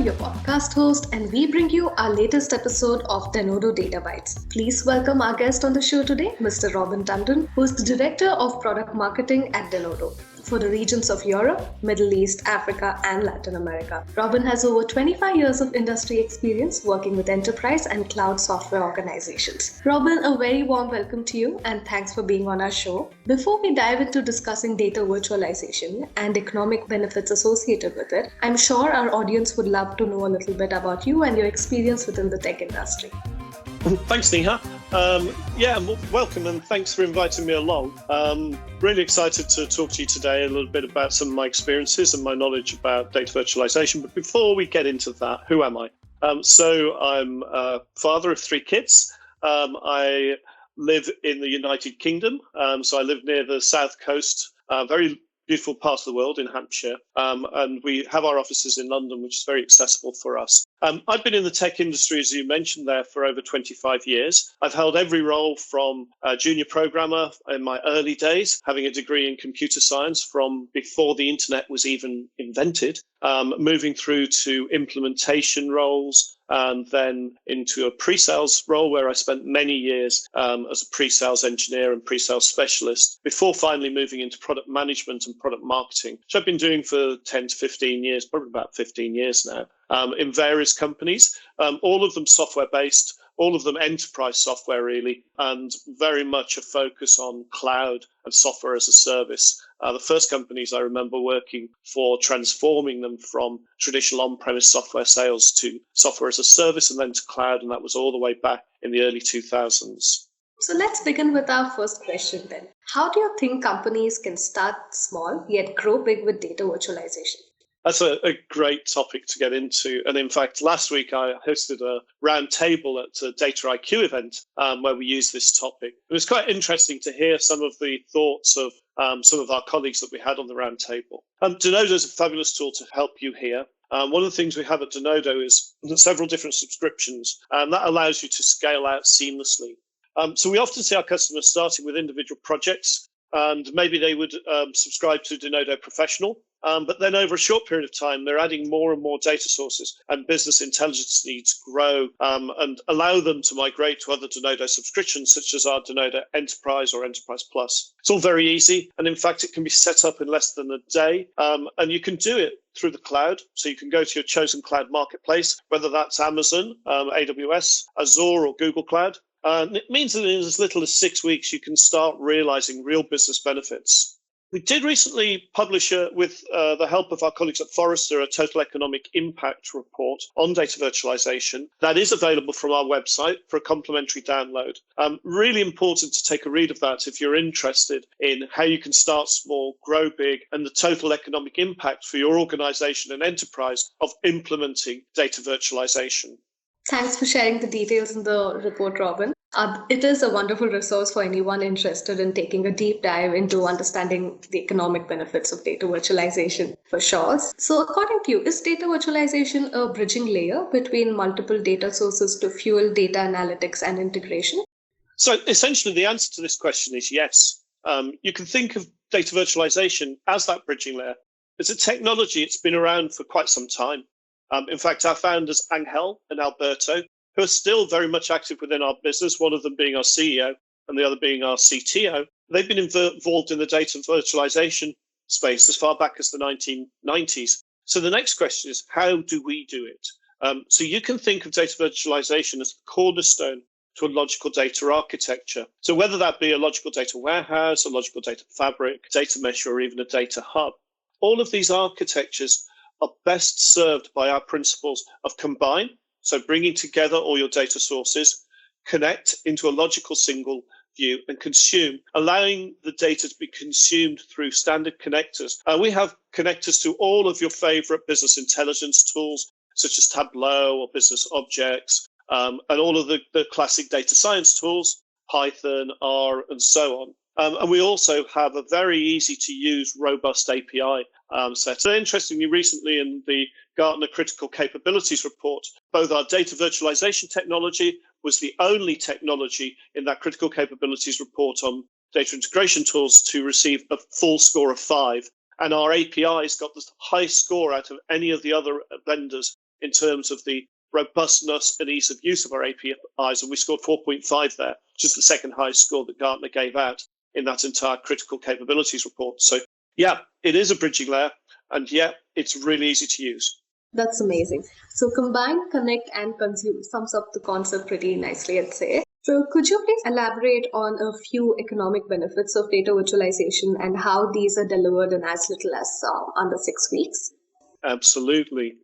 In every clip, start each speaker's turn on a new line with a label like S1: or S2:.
S1: your podcast host, and we bring you our latest episode of Denodo Data Bites. Please welcome our guest on the show today, Mr. Robin Tandon, who is the Director of Product Marketing at Denodo for the regions of Europe, Middle East, Africa, and Latin America. Robin has over 25 years of industry experience working with enterprise and cloud software organizations. Robin, a very warm welcome to you, and thanks for being on our show. Before we dive into discussing data virtualization and economic benefits associated with it, I'm sure our audience would love to know a little bit about you and your experience within the tech industry.
S2: Thanks, Neha. Welcome, and thanks for inviting me along. Really excited to talk to you today a little bit about some of my experiences and my knowledge about data virtualization. But before we get into that, who am I? I'm a father of 3 kids. I live in the United Kingdom. So I live near the south coast, very beautiful part of the world in Hampshire. And we have our offices in London, which is very accessible for us. I've been in the tech industry, as you mentioned there, for over 25 years. I've held every role from junior programmer in my early days, having a degree in computer science from before the internet was even invented, moving through to implementation roles, and then into a pre-sales role where I spent many years as a pre-sales engineer and pre-sales specialist before finally moving into product management and product marketing, which I've been doing for 10 to 15 years, probably about 15 years now, in various companies, all of them software-based, all of them enterprise software, really, and very much a focus on cloud and software as a service. The first companies I remember working for, transforming them from traditional on-premise software sales to software as a service and then to cloud, and that was all the way back in the early 2000s.
S1: So let's begin with our first question then. How do you think companies can start small yet grow big with data virtualization?
S2: That's a great topic to get into. And in fact, last week I hosted a round table at a Data IQ event where we used this topic. It was quite interesting to hear some of the thoughts of some of our colleagues that we had on the round table. Denodo is a fabulous tool to help you here. One of the things we have at Denodo is several different subscriptions, and that allows you to scale out seamlessly. So we often see our customers starting with individual projects, and maybe they would subscribe to Denodo Professional. But then over a short period of time, they're adding more and more data sources, and business intelligence needs grow and allow them to migrate to other Denodo subscriptions, such as our Denodo Enterprise or Enterprise Plus. It's all very easy. And in fact, it can be set up in less than a day. And you can do it through the cloud. So you can go to your chosen cloud marketplace, whether that's Amazon, AWS, Azure, or Google Cloud. And it means that in as little as 6 weeks, you can start realizing real business benefits. We did recently publish, with the help of our colleagues at Forrester, a total economic impact report on data virtualization that is available from our website for a complimentary download. Really important to take a read of that if you're interested in how you can start small, grow big, and the total economic impact for your organization and enterprise of implementing data virtualization.
S1: Thanks for sharing the details in the report, Robin. It is a wonderful resource for anyone interested in taking a deep dive into understanding the economic benefits of data virtualization, for sure. So according to you, is data virtualization a bridging layer between multiple data sources to fuel data analytics and integration?
S2: So essentially, the answer to this question is yes. You can think of data virtualization as that bridging layer. It's a technology, it's been around for quite some time. In fact, our founders, Angel and Alberto, who are still very much active within our business, one of them being our CEO and the other being our CTO, they've been involved in the data virtualization space as far back as the 1990s. So the next question is, how do we do it? So you can think of data virtualization as the cornerstone to a logical data architecture. So whether that be a logical data warehouse, a logical data fabric, data mesh, or even a data hub, all of these architectures are best served by our principles of combine, so bringing together all your data sources, connect into a logical single view, and consume, allowing the data to be consumed through standard connectors. We have connectors to all of your favorite business intelligence tools, such as Tableau or Business Objects, and all of the classic data science tools, Python, R, and so on. And we also have a very easy to use, robust API set. So interestingly, recently in the Gartner Critical Capabilities report, both our data virtualization technology was the only technology in that Critical Capabilities report on data integration tools to receive a full score of 5. And our APIs got the highest score out of any of the other vendors in terms of the robustness and ease of use of our APIs, and we scored 4.5 there, which is the second highest score that Gartner gave out in that entire critical capabilities report. So yeah, it is a bridging layer, and yeah, it's really easy to use.
S1: That's amazing. So combine, connect, and consume sums up the concept pretty nicely, I'd say. So could you please elaborate on a few economic benefits of data virtualization and how these are delivered in as little as under 6 weeks?
S2: Absolutely.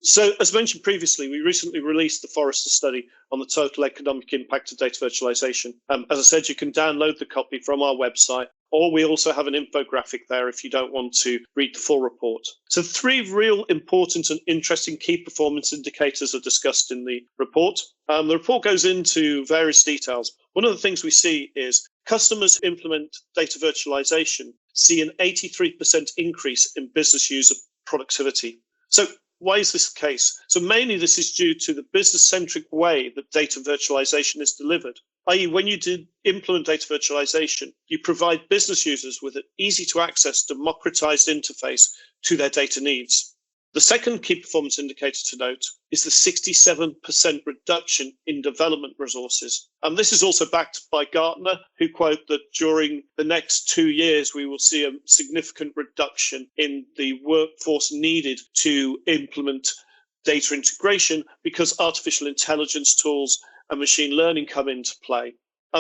S2: So as mentioned previously, we recently released the Forrester study on the total economic impact of data virtualization. As I said, you can download the copy from our website, or we also have an infographic there if you don't want to read the full report. So 3 real important and interesting key performance indicators are discussed in the report. The report goes into various details. One of the things we see is customers who implement data virtualization see an 83% increase in business user productivity. So why is this the case? So mainly this is due to the business-centric way that data virtualization is delivered, i.e. when you implement data virtualization, you provide business users with an easy-to-access, democratized interface to their data needs. The second key performance indicator to note is the 67% reduction in development resources. And this is also backed by Gartner, who quote that during the next 2 years, we will see a significant reduction in the workforce needed to implement data integration because artificial intelligence tools and machine learning come into play.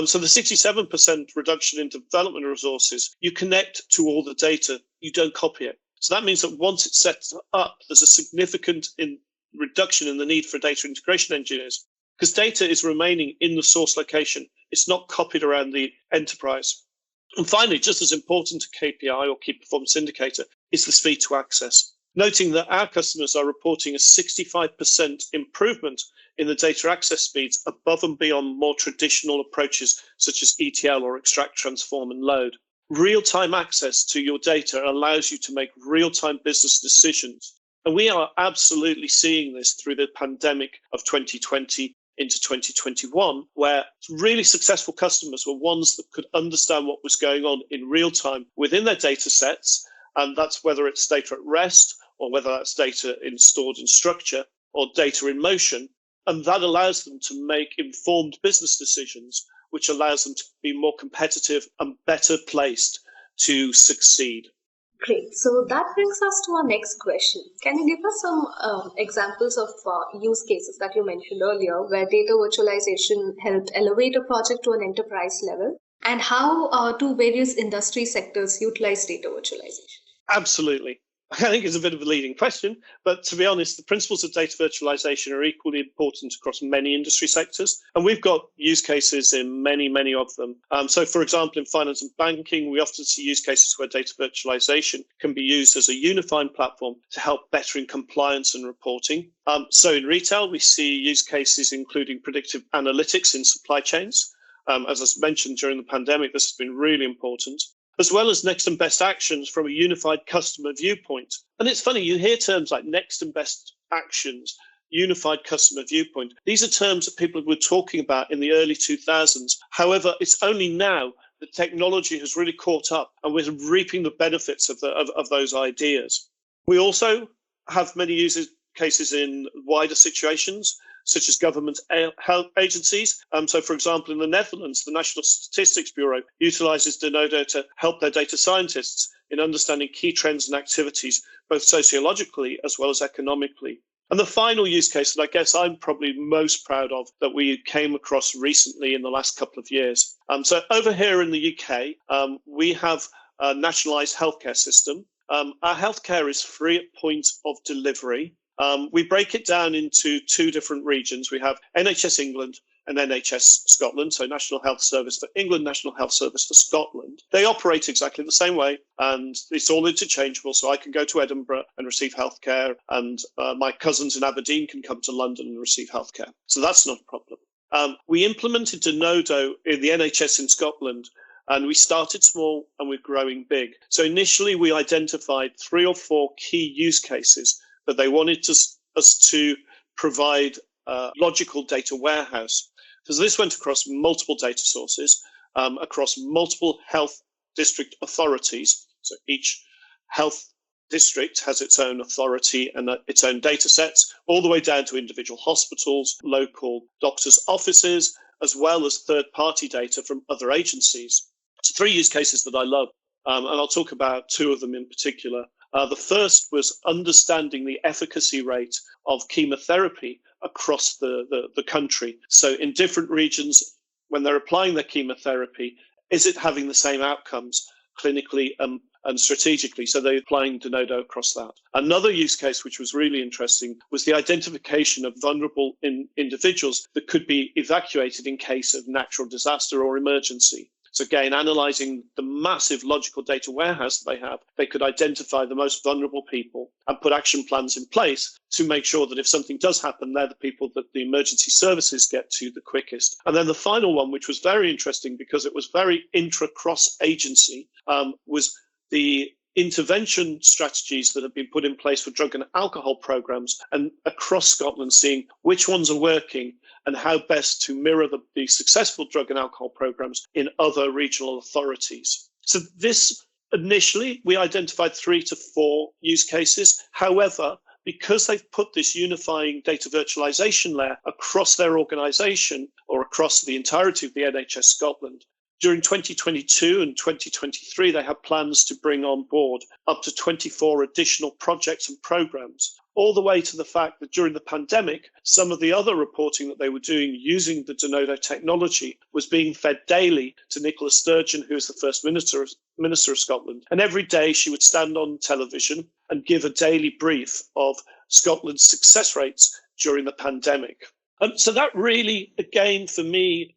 S2: So the 67% reduction in development resources, you connect to all the data, you don't copy it. So that means that once it's set up, there's a significant reduction in the need for data integration engineers because data is remaining in the source location. It's not copied around the enterprise. And finally, just as important a KPI or key performance indicator is the speed to access, noting that our customers are reporting a 65% improvement in the data access speeds above and beyond more traditional approaches such as ETL or extract, transform, and load. Real-time access to your data allows you to make real-time business decisions. And we are absolutely seeing this through the pandemic of 2020 into 2021, where really successful customers were ones that could understand what was going on in real time within their data sets. And that's whether it's data at rest or whether that's data stored in structure or data in motion. And that allows them to make informed business decisions, which allows them to be more competitive and better placed to succeed.
S1: Great. So that brings us to our next question. Can you give us some examples of use cases that you mentioned earlier where data virtualization helped elevate a project to an enterprise level? And how do various industry sectors utilize data virtualization?
S2: Absolutely. I think it's a bit of a leading question, but to be honest, the principles of data virtualization are equally important across many industry sectors. And we've got use cases in many, many of them. So, for example, in finance and banking, we often see use cases where data virtualization can be used as a unifying platform to help better in compliance and reporting. So in retail, we see use cases including predictive analytics in supply chains. As I mentioned during the pandemic, this has been really important, as well as next and best actions from a unified customer viewpoint. And it's funny, you hear terms like next and best actions, unified customer viewpoint. These are terms that people were talking about in the early 2000s. However, it's only now that technology has really caught up and we're reaping the benefits of those ideas. We also have many use cases in wider situations, such as government health agencies. So, for example, in the Netherlands, the National Statistics Bureau utilizes Denodo to help their data scientists in understanding key trends and activities, both sociologically as well as economically. And the final use case that I guess I'm probably most proud of that we came across recently in the last couple of years. So over here in the UK, we have a nationalised healthcare system. Our healthcare is free at point of delivery. We break it down into 2 different regions. We have NHS England and NHS Scotland, so National Health Service for England, National Health Service for Scotland. They operate exactly the same way, and it's all interchangeable, so I can go to Edinburgh and receive healthcare, and my cousins in Aberdeen can come to London and receive healthcare. So that's not a problem. We implemented Denodo in the NHS in Scotland, and we started small and we're growing big. So initially, we identified 3 or 4 key use cases that they wanted us to provide a logical data warehouse. So this went across multiple data sources, across multiple health district authorities. So each health district has its own authority and its own data sets, all the way down to individual hospitals, local doctors' offices, as well as third-party data from other agencies. So 3 use cases that I love, and I'll talk about 2 of them in particular. The first was understanding the efficacy rate of chemotherapy across the country. So in different regions, when they're applying their chemotherapy, is it having the same outcomes clinically and strategically? So they're applying Denodo across that. Another use case, which was really interesting, was the identification of vulnerable individuals that could be evacuated in case of natural disaster or emergency. So again, analyzing the massive logical data warehouse they have, they could identify the most vulnerable people and put action plans in place to make sure that if something does happen, they're the people that the emergency services get to the quickest. And then the final one, which was very interesting because it was very intra-cross agency, was the intervention strategies that have been put in place for drug and alcohol programs and across Scotland, seeing which ones are working and how best to mirror the successful drug and alcohol programs in other regional authorities. So this initially, we identified 3 to 4 use cases. However, because they've put this unifying data virtualization layer across their organisation or across the entirety of the NHS Scotland, during 2022 and 2023, they have plans to bring on board up to 24 additional projects and programs, all the way to the fact that during the pandemic, some of the other reporting that they were doing using the Denodo technology was being fed daily to Nicola Sturgeon, who is the First Minister of Scotland. And every day she would stand on television and give a daily brief of Scotland's success rates during the pandemic. So that really, again, for me,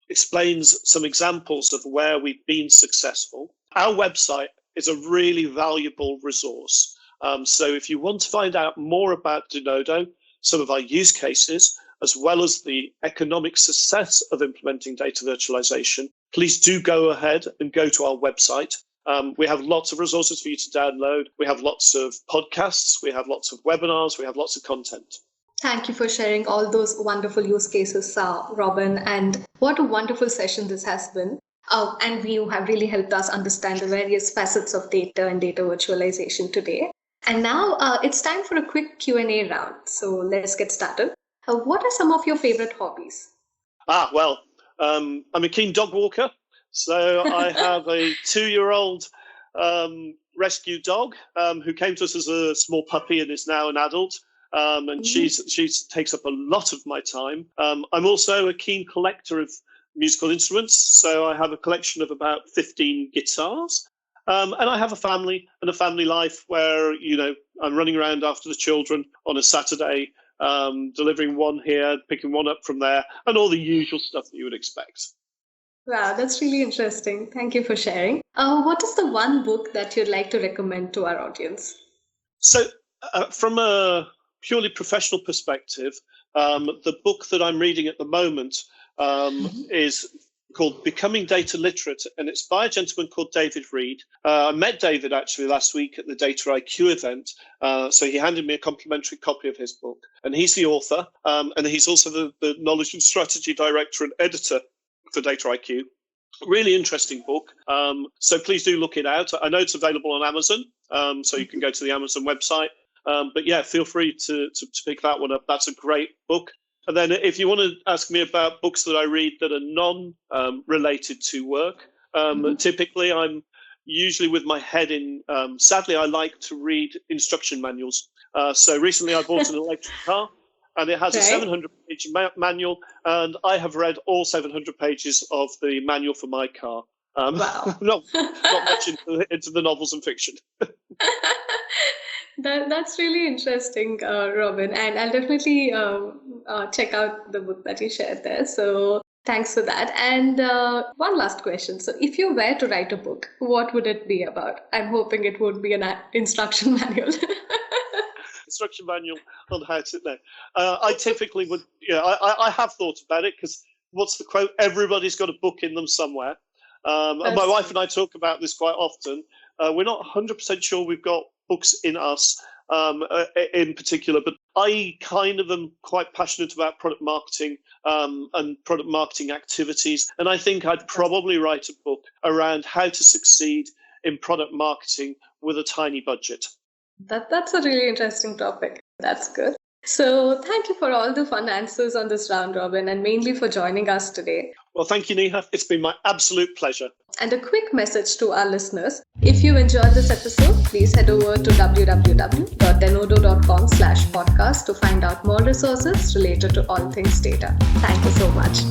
S2: explains some examples of where we've been successful. Our website is a really valuable resource. So if you want to find out more about Denodo, some of our use cases, as well as the economic success of implementing data virtualization, please do go ahead and go to our website. We have lots of resources for you to download. We have lots of podcasts. We have lots of webinars. We have lots of content.
S1: Thank you for sharing all those wonderful use cases, Robin. And what a wonderful session this has been. And you have really helped us understand the various facets of data and data virtualization today. And now it's time for a quick Q&A round. So let's get started. What are some of your favorite hobbies?
S2: Well, I'm a keen dog walker. So I have a 2-year-old rescue dog who came to us as a small puppy and is now an adult. And she takes up a lot of my time. I'm also a keen collector of musical instruments. So I have a collection of about 15 guitars. And I have a family and a family life where, I'm running around after the children on a Saturday, delivering one here, picking one up from there, and all the usual stuff that you would expect.
S1: Wow, that's really interesting. Thank you for sharing. What is the one book that you'd like to recommend to our audience?
S2: So from a purely professional perspective, the book that I'm reading at the moment is called Becoming Data Literate, and it's by a gentleman called David Reed. I met David actually last week at the Data IQ event, so he handed me a complimentary copy of his book, and he's the author, and he's also the Knowledge and Strategy Director and Editor for Data IQ. Really interesting book, so please do look it out. I know it's available on Amazon, so you can go to the Amazon website. But yeah, feel free to pick that one up. That's a great book. And then if you want to ask me about books that I read that are non-related to work, typically I'm usually with my head in, sadly, I like to read instruction manuals. So recently I bought an electric car and it has a 700-page manual, and I have read all 700 pages of the manual for my car.
S1: Wow.
S2: not much into the novels and fiction.
S1: That's really interesting, Robin, and I'll definitely check out the book that you shared there. So thanks for that. And one last question. So if you were to write a book, what would it be about? I'm hoping it would be an instruction manual.
S2: Instruction manual on how to know. I typically would, I have thought about it because what's the quote? Everybody's got a book in them somewhere. And my wife and I talk about this quite often. We're not 100% sure we've got books in us in particular, but I kind of am quite passionate about product marketing and product marketing activities. And I think I'd probably write a book around how to succeed in product marketing with a tiny budget.
S1: That's a really interesting topic. That's good. So thank you for all the fun answers on this round, Robin, and mainly for joining us today.
S2: Well, thank you, Neha. It's been my absolute pleasure.
S1: And a quick message to our listeners. If you enjoyed this episode, please head over to www.denodo.com/podcast to find out more resources related to all things data. Thank you so much.